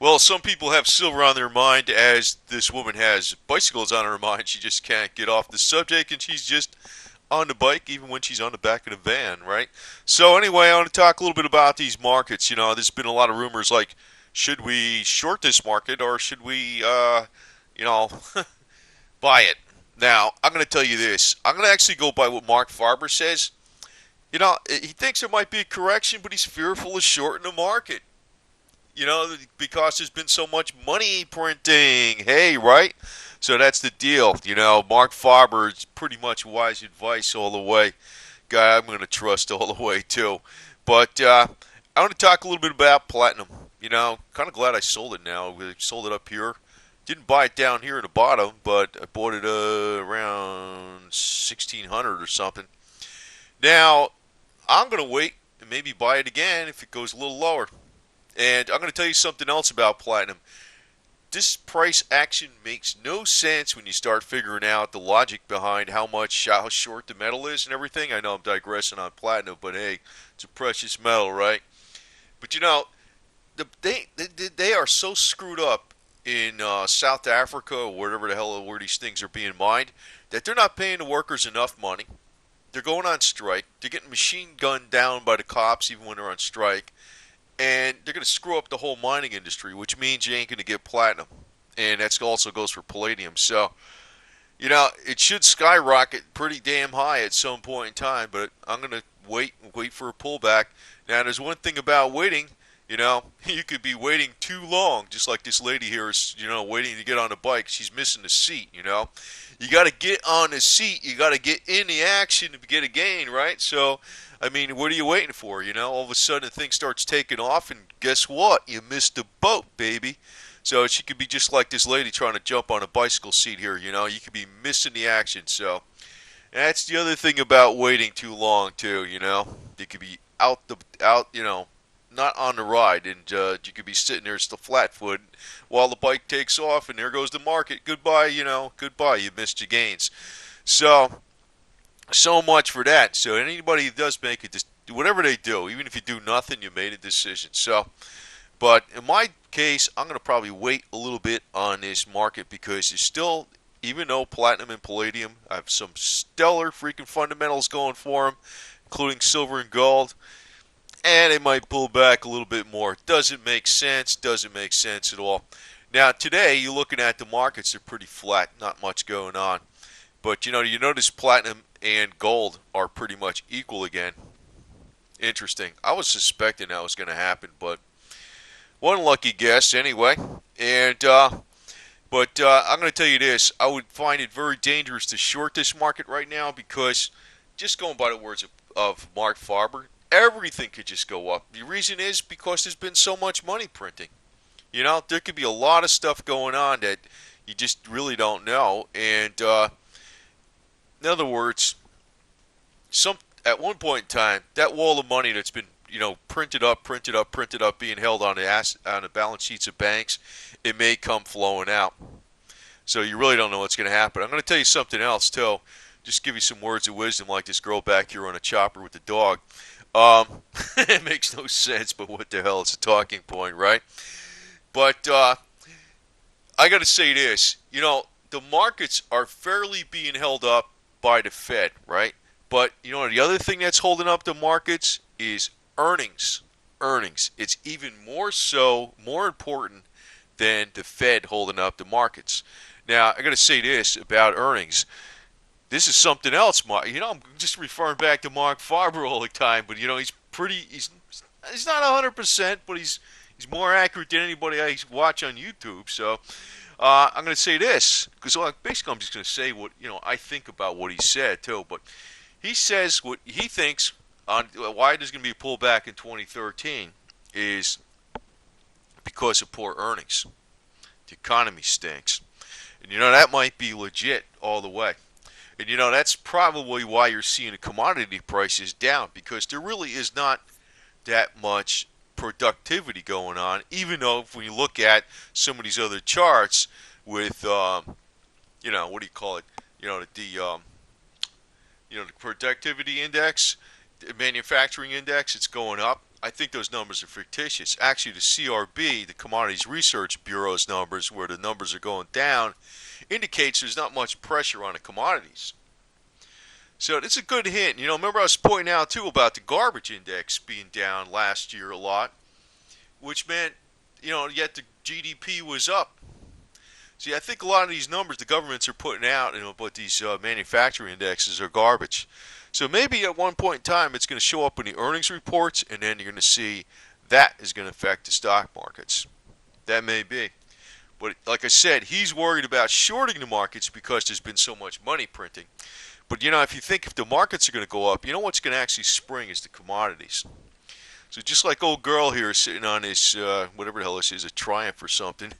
Well, some people have silver on their mind, as this woman has bicycles on her mind. She just can't get off the subject, and she's just on the bike even when she's on the back of the van, right? So anyway, I want to talk a little bit about these markets. There's been a lot of rumors like, should we short this market or should we, you know, buy it? Now, I'm going to tell you this. I'm going to actually go by what Mark Farber says. He thinks there might be a correction, but he's fearful of shorting the market. Because there's been so much money printing. Hey, right? So that's the deal. Mark Farber is pretty much wise advice all the way. Guy I'm going to trust all the way, too. But I want to talk a little bit about platinum. Kind of glad I sold it now. We sold it up here. Didn't buy it down here at the bottom, but I bought it around 1600 or something. Now, I'm going to wait and maybe buy it again if it goes a little lower. And I'm going to tell you something else about platinum. This price action makes no sense when you start figuring out the logic behind how short the metal is and everything. I know I'm digressing on platinum, but hey, it's a precious metal, right? But they are so screwed up in South Africa or wherever the hell where these things are being mined that they're not paying the workers enough money. They're going on strike. They're getting machine gunned down by the cops even when they're on strike, and they're going to screw up the whole mining industry, which means you ain't going to get platinum, and that also goes for palladium. So, it should skyrocket pretty damn high at some point in time, but I'm going to wait for a pullback. Now, there's one thing about waiting. You could be waiting too long, just like this lady here is, waiting to get on the bike. She's missing the seat. You got to get on the seat. You got to get in the action to get a gain, right? So, I mean, what are you waiting for? All of a sudden, thing starts taking off, and guess what? You missed the boat, baby. So she could be just like this lady trying to jump on a bicycle seat here. You could be missing the action. So that's the other thing about waiting too long, too. You could be out. Not on the ride, and you could be sitting there still flat-footed while the bike takes off, and there goes the market. Goodbye. Goodbye. You missed your gains. So much for that. So anybody who does make it, whatever they do, even if you do nothing, you made a decision. But in my case, I'm going to probably wait a little bit on this market because it's still, even though platinum and palladium have some stellar freaking fundamentals going for them, including silver and gold, and it might pull back a little bit more. Doesn't make sense. Doesn't make sense at all. Now today, you're looking at the markets; they're pretty flat. Not much going on. But you notice platinum and gold are pretty much equal again. Interesting. I was suspecting that was going to happen, but one lucky guess anyway. And I'm going to tell you this: I would find it very dangerous to short this market right now because, just going by the words of Mark Farber, everything could just go up. The reason is because there's been so much money printing. There could be a lot of stuff going on that you just really don't know, and in other words, at one point in time, that wall of money that's been printed up, being held on the balance sheets of banks, it may come flowing out. So you really don't know what's going to happen. I'm going to tell you something else too. Just give you some words of wisdom, like this girl back here on a chopper with the dog. It makes no sense, but what the hell? It's a talking point, right? But I got to say this. The markets are fairly being held up by the Fed, right? But the other thing that's holding up the markets is earnings. Earnings. It's even more so, more important than the Fed holding up the markets. Now, I got to say this about earnings. This is something else, Mark. I'm just referring back to Mark Farber all the time, but he's not 100%, but he's more accurate than anybody I watch on YouTube. So I'm going to say this because basically I'm just going to say what I think about what he said too. But he says what he thinks on why there's going to be a pullback in 2013 is because of poor earnings. The economy stinks, and that might be legit all the way. And that's probably why you're seeing the commodity prices down because there really is not that much productivity going on. Even though if we look at some of these other charts with, what do you call it? The productivity index, the manufacturing index, it's going up. I think those numbers are fictitious. Actually, the CRB, the Commodities Research Bureau's numbers, where the numbers are going down, indicates there's not much pressure on the commodities. So it's a good hint. Remember I was pointing out too about the garbage index being down last year a lot, which meant, yet the GDP was up. See, I think a lot of these numbers the governments are putting out, but these manufacturing indexes are garbage. So maybe at one point in time it's going to show up in the earnings reports, and then you're going to see that is going to affect the stock markets. That may be. But like I said, he's worried about shorting the markets because there's been so much money printing. But if the markets are going to go up, what's going to actually spring is the commodities. So just like old girl here sitting on this, whatever the hell this is, a Triumph or something,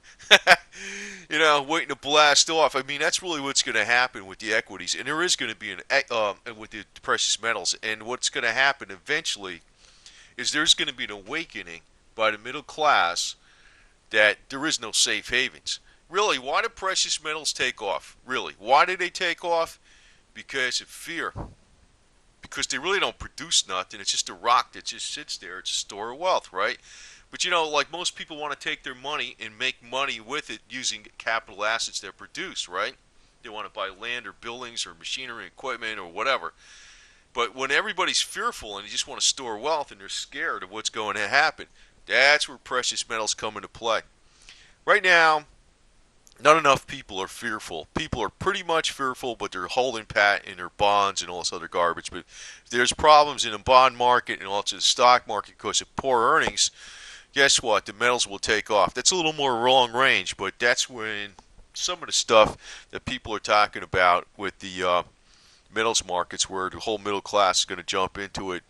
waiting to blast off. I mean, that's really what's going to happen with the equities. And there is going to be with the precious metals. And what's going to happen eventually is there's going to be an awakening by the middle class that there is no safe havens. Really, why do precious metals take off? Really, why do they take off? Because of fear. Because they really don't produce nothing. It's just a rock that just sits there. It's a store of wealth, right? But like most people want to take their money and make money with it using capital assets that produce, right? They want to buy land or buildings or machinery, equipment, or whatever. But when everybody's fearful and you just want to store wealth and they're scared of what's going to happen, that's where precious metals come into play. Right now, not enough people are fearful. People are pretty much fearful, but they're holding pat in their bonds and all this other garbage. But if there's problems in the bond market and also the stock market because of poor earnings, guess what? The metals will take off. That's a little more long range, but that's when some of the stuff that people are talking about with the metals markets, where the whole middle class is going to jump into it,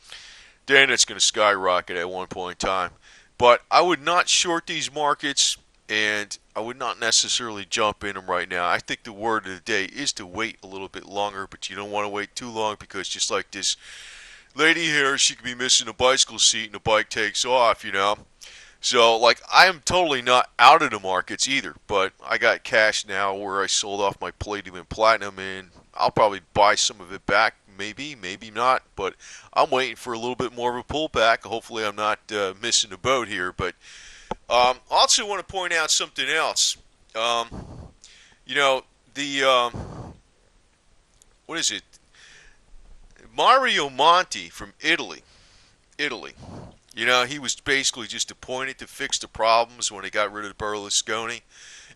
then it's going to skyrocket at one point in time. But I would not short these markets, and I would not necessarily jump in them right now. I think the word of the day is to wait a little bit longer, but you don't want to wait too long, because just like this lady here, she could be missing a bicycle seat and the bike takes off, So, I am totally not out of the markets either, but I got cash now where I sold off my palladium and platinum, and I'll probably buy some of it back, maybe not, but I'm waiting for a little bit more of a pullback. Hopefully I'm not missing the boat here, but also want to point out something else. What is it? Mario Monti from Italy. He was basically just appointed to fix the problems when they got rid of Berlusconi,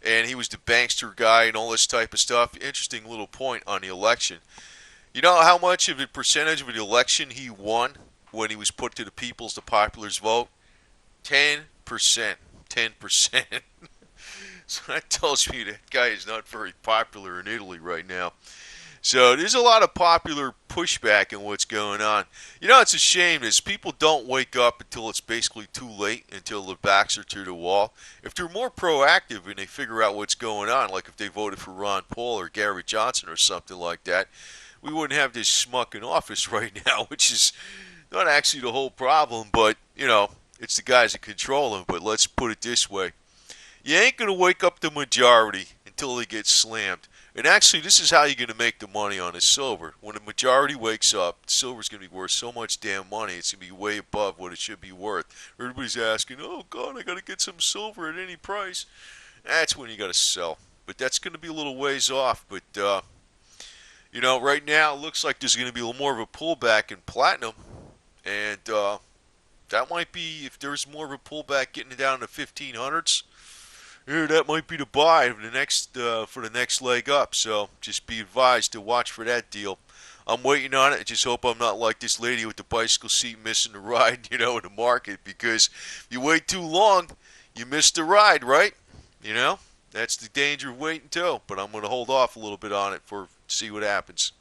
and he was the bankster guy and all this type of stuff. Interesting little point on the election. You know how much of a percentage of the election he won when he was put to the popular's vote? 10%. 10%. So that tells me that guy is not very popular in Italy right now. So there's a lot of popular pushback in what's going on. It's a shame is people don't wake up until it's basically too late, until the backs are to the wall. If they're more proactive and they figure out what's going on, like if they voted for Ron Paul or Gary Johnson or something like that, we wouldn't have this schmuck in office right now, which is not actually the whole problem, but, it's the guys that control him. But let's put it this way. You ain't going to wake up the majority until they get slammed. And actually, this is how you're going to make the money on this silver. When the majority wakes up, silver's going to be worth so much damn money, it's going to be way above what it should be worth. Everybody's asking, oh, God, I got to get some silver at any price. That's when you got to sell. But that's going to be a little ways off. But, right now, it looks like there's going to be a little more of a pullback in platinum. And that might be, if there's more of a pullback getting down to 1500s, that might be the buy for the next leg up. So just be advised to watch for that deal. I'm waiting on it. I just hope I'm not like this lady with the bicycle seat missing the ride, in the market. Because if you wait too long, you miss the ride, right? That's the danger of waiting too. But I'm going to hold off a little bit on it see what happens.